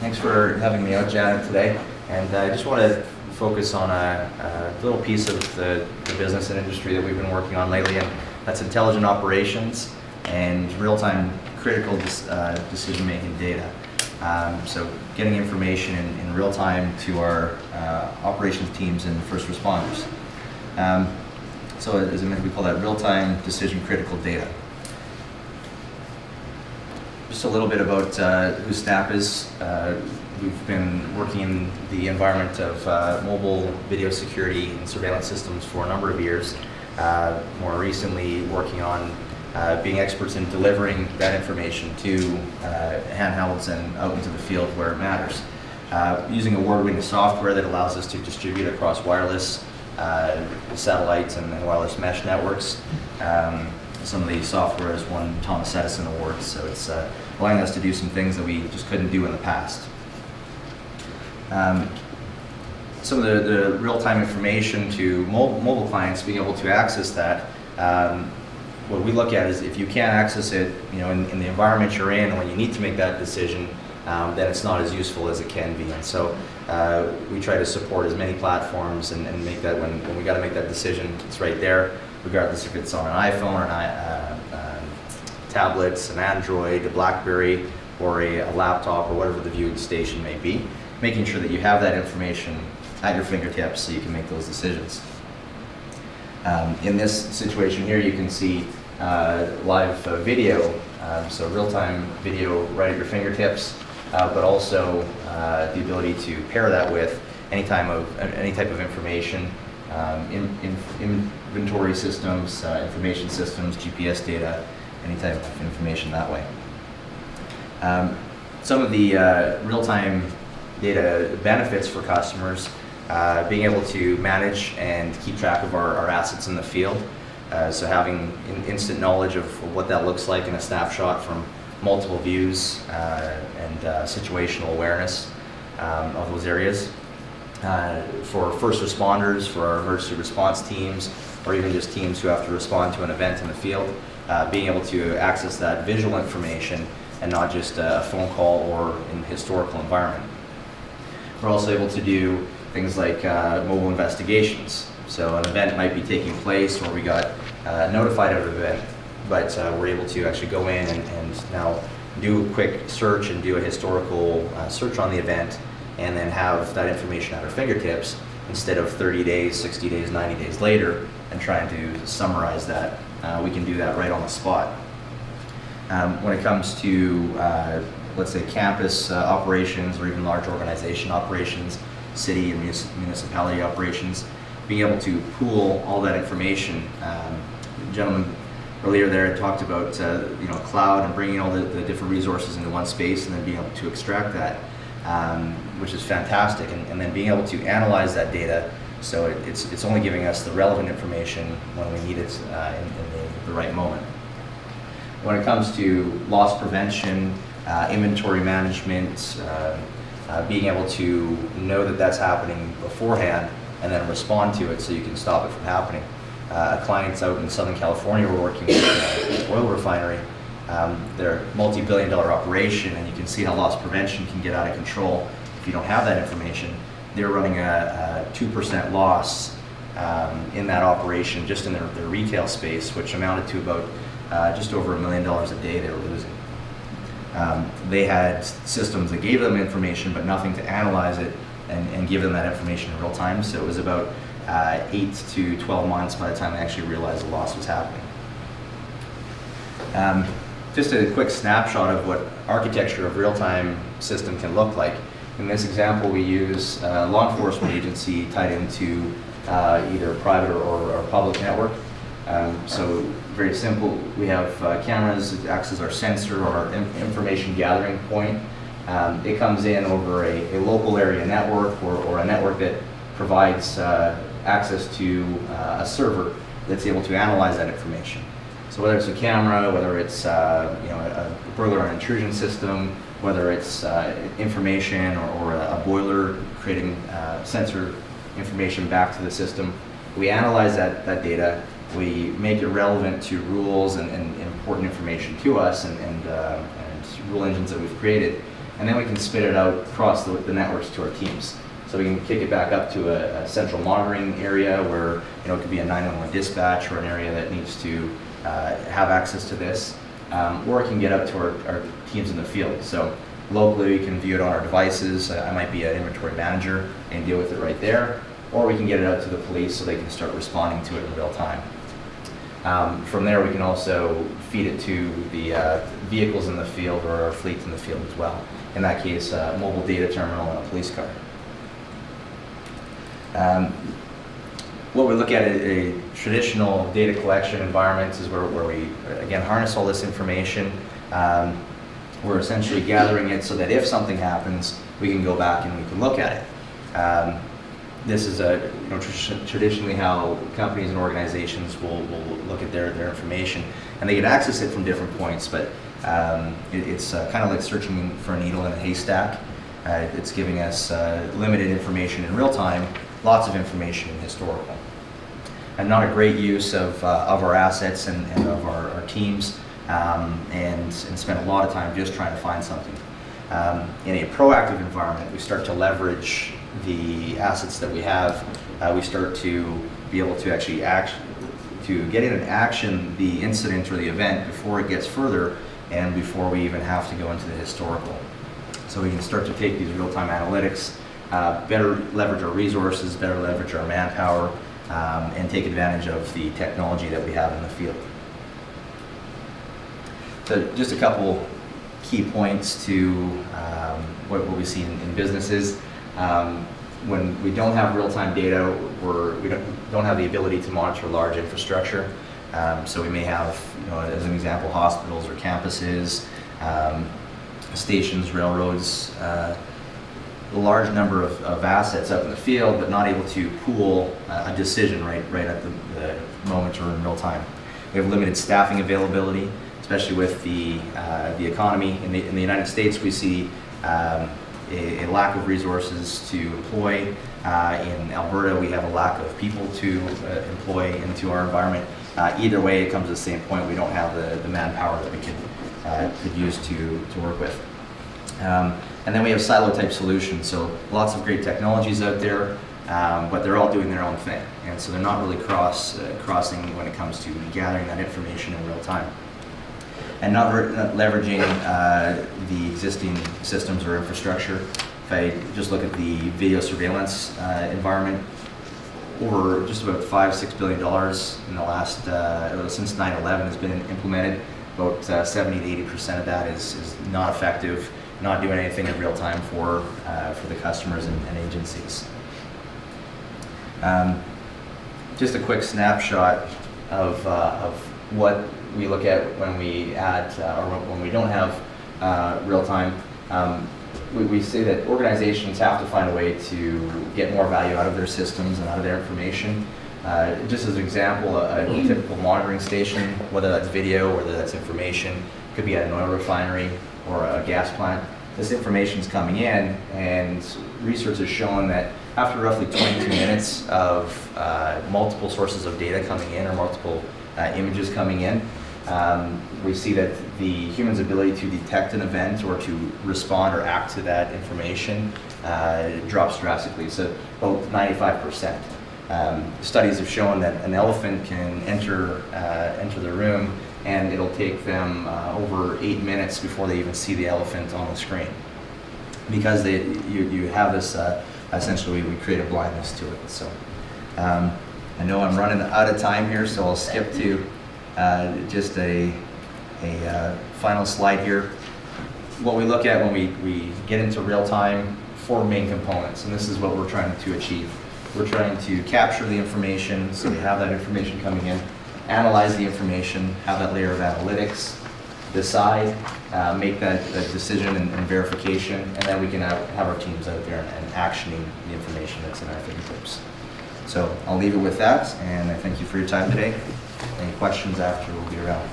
Thanks for having me out, Janet, today. And I just want to focus on a little piece of the business and industry that we've been working on lately, and that's intelligent operations and real-time critical decision-making data. So getting information in real time to our operations teams and first responders. So as I mentioned, we call that real-time decision critical data. Just a little bit about who Snap is. We've been working in the environment of mobile video security and surveillance systems for a number of years. More recently working on being experts in delivering that information to handhelds and out into the field where it matters. Using award-winning software that allows us to distribute across wireless, satellites, and wireless mesh networks. Some of the software has won Thomas Edison awards, so it's allowing us to do some things that we just couldn't do in the past. Some of the real-time information to mobile clients, being able to access that. What we look at is if you can't access it, in the environment you're in, when you need to make that decision, then it's not as useful as it can be. And so we try to support as many platforms and make that when we got to make that decision, it's right there, regardless if it's on an iPhone or tablets, an Android, a BlackBerry, or a laptop, or whatever the viewing station may be. Making sure that you have that information at your fingertips so you can make those decisions. In this situation here, you can see live video, so real-time video right at your fingertips, but also the ability to pair that with any type of information, inventory systems, information systems, GPS data, any type of information that way. Some of the real-time data benefits for customers, being able to manage and keep track of our assets in the field. So having instant knowledge of what that looks like in a snapshot from multiple views and situational awareness of those areas. For first responders, for our emergency response teams, or even just teams who have to respond to an event in the field, being able to access that visual information and not just a phone call or in historical environment. We're also able to do things like mobile investigations. So an event might be taking place, or we got notified of an event, but we're able to actually go in and now do a quick search and do a historical search on the event, and then have that information at our fingertips instead of 30 days, 60 days, 90 days later, and trying to summarize that. We can do that right on the spot. When it comes to, let's say, campus operations, or even large organization operations, city and municipality operations, being able to pool all that information. The gentleman earlier there had talked about cloud and bringing all the different resources into one space and then being able to extract that, which is fantastic, and then being able to analyze that data so it's only giving us the relevant information when we need it in the right moment. When it comes to loss prevention, inventory management, being able to know that that's happening beforehand and then respond to it so you can stop it from happening. A client's out in Southern California, we're working with an oil refinery. They're a multi-billion-dollar operation, and you can see how loss prevention can get out of control if you don't have that information. They're running a 2% loss in that operation just in their retail space, which amounted to about just over $1 million a day they were losing. They had systems that gave them information, but nothing to analyze it and give them that information in real time. So it was about 8 to 12 months by the time they actually realized the loss was happening. Just a quick snapshot of what architecture of real-time system can look like. In this example, we use a law enforcement agency tied into either a private or public network. So very simple, we have cameras that acts as our sensor or our information gathering point. It comes in over a local area network or a network that provides access to a server that's able to analyze that information. So whether it's a camera, whether it's a burglar or intrusion system, whether it's information or a boiler creating sensor information back to the system, we analyze that data. We make it relevant to rules and important information to us and rule engines that we've created, and then we can spit it out across the networks to our teams. So we can kick it back up to a central monitoring area where, it could be a 911 dispatch or an area that needs to have access to this, or it can get out to our teams in the field. So locally, we can view it on our devices. I might be an inventory manager and deal with it right there, or we can get it out to the police so they can start responding to it in real time. From there, we can also feed it to the vehicles in the field or our fleet in the field as well. In that case, a mobile data terminal and a police car. What we look at a traditional data collection environments is where we, again, harness all this information. We're essentially gathering it so that if something happens, we can go back and we can look at it. This is traditionally how companies and organizations will look at their information, and they can access it from different points, but it's kind of like searching for a needle in a haystack. It's giving us limited information in real time, lots of information in historical. And not a great use of our assets and of our teams, and spend a lot of time just trying to find something. In a proactive environment, we start to leverage the assets that we have. We start to be able to actually get in and action the incident or the event before it gets further and before we even have to go into the historical. So we can start to take these real-time analytics, better leverage our resources, better leverage our manpower, and take advantage of the technology that we have in the field. So just a couple key points to what we see in businesses. When we don't have real-time data, we don't have the ability to monitor large infrastructure. So we may have, as an example, hospitals or campuses, stations, railroads, a large number of assets out in the field, but not able to pool a decision right at the moment or in real time. We have limited staffing availability, especially with the economy. In the United States, we see a lack of resources to employ. In Alberta, we have a lack of people to employ into our environment. Either way, it comes to the same point. We don't have the manpower that we could use to work with. And then we have silo-type solutions. So lots of great technologies out there, but they're all doing their own thing. And so they're not really crossing when it comes to gathering that information in real time. And not leveraging the existing systems or infrastructure. If I just look at the video surveillance environment, over just about $5–6 billion in the last, since 9/11 has been implemented. About 70 to 80% of that is not effective, not doing anything in real time for the customers and agencies. Just a quick snapshot of what we look at when we add or when we don't have real time. We say that organizations have to find a way to get more value out of their systems and out of their information. Just as an example, a typical monitoring station, whether that's video, whether that's information, could be at an oil refinery or a gas plant. This information is coming in, and research has shown that after roughly 22 minutes of multiple sources of data coming in or multiple images coming in, we see that the human's ability to detect an event or to respond or act to that information drops drastically, so about 95%. Studies have shown that an elephant can enter the room, and it'll take them over 8 minutes before they even see the elephant on the screen, because you have this essentially we create a blindness to it. So I know I'm running out of time here, so I'll skip to just a final slide here. What we look at when we get into real time, 4 main components, and this is what we're trying to achieve. We're trying to capture the information, so we have that information coming in, analyze the information, have that layer of analytics, decide, make that decision and verification, and then we can have our teams out there and actioning the information that's in our fingertips. So I'll leave it with that, and I thank you for your time today. Any questions after, we'll be around.